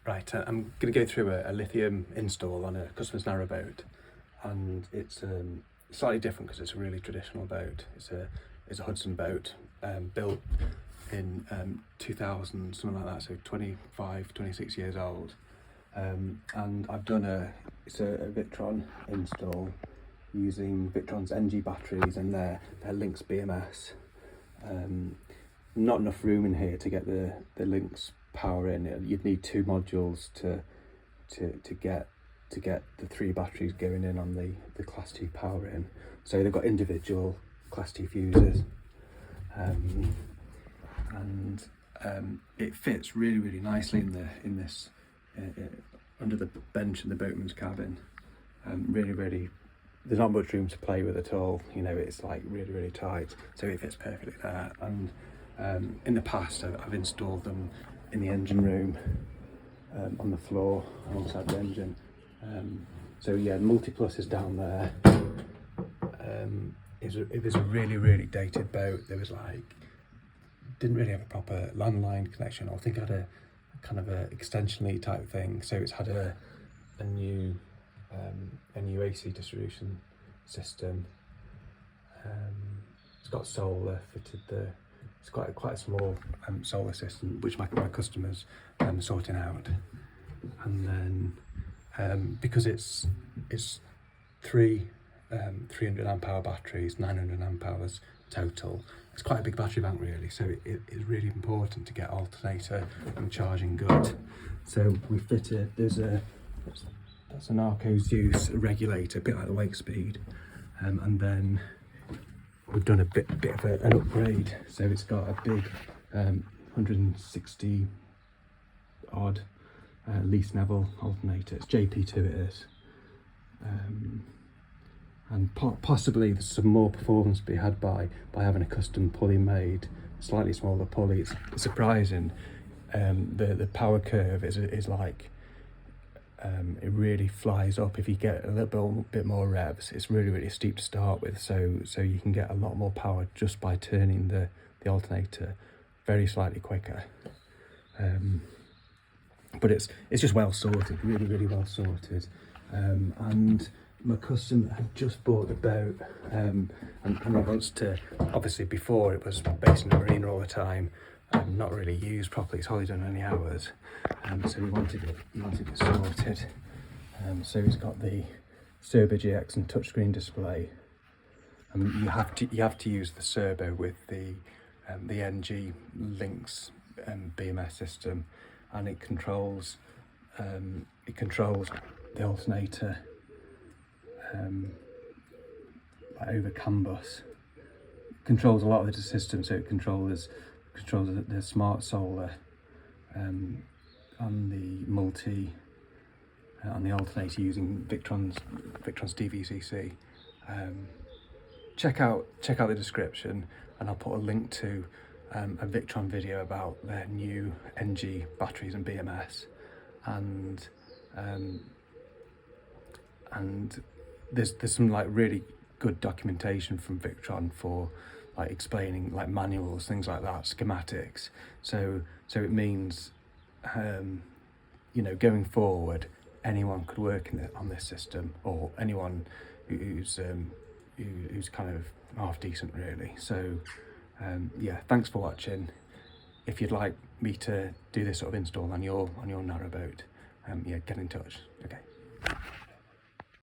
I'm going to go through a lithium install on a customer's narrowboat, and it's slightly different because it's a really traditional boat. It's a Hudson boat, built in 2000, something like that, so 26 years old. And I've done a Victron install using Victron's NG batteries and their Lynx BMS. Not enough room in here to get the Lynx power in. You'd need 2 modules to get the 3 batteries going in on the Class 2 power in. So they've got individual Class 2 fuses, and it fits really nicely in this under the bench in the boatman's cabin. Really, there's not much room to play with at all. You know, it's like really tight, so it fits perfectly there. And in the past, I've installed them in the engine room, on the floor alongside the engine. So yeah, Multiplus is down there. It was a really dated boat. There was didn't really have a proper landline connection. I think it had a kind of a extension lead type thing. So it's had a new AC distribution system. It's got solar fitted. It's quite a small solar system, which my customers sorting out. And then because it's 3 300 amp hour batteries, 900 amp hours total. It's quite a big battery bank really, so it is really important to get alternator and charging good. So we fitted, that's an Arco Zeus regulator, a bit like the wake speed, and then we've done a bit of an upgrade. So it's got a big 160 odd Lee Neville alternator. It's JP2 it is. And possibly there's some more performance to be had by having a custom pulley made, slightly smaller pulley. It's surprising. The power curve is like, it really flies up if you get a little bit more revs. It's really steep to start with, so you can get a lot more power just by turning the alternator very slightly quicker. But it's just well sorted, really well sorted. And my customer had just bought the boat, and wants to, obviously before it was based in the marina all the time, not really used properly. It's hardly done any hours, so he wanted it sorted. So he's got the Serbo GX and touchscreen display. You have to use the Serbo with the NG Lynx BMS system, and it controls the alternator over CAN bus. It controls a lot of the system, so it controls the smart solar on the multi on the alternator using Victron's DVCC. Check out the description, and I'll put a link to a Victron video about their new NG batteries and BMS, and there's some like really good documentation from Victron for like explaining like manuals, things like that, schematics. So it means you know, going forward, anyone could work on this system, or anyone who's kind of half decent really. So yeah, thanks for watching. If you'd like me to do this sort of install on your narrowboat, yeah, get in touch. Okay.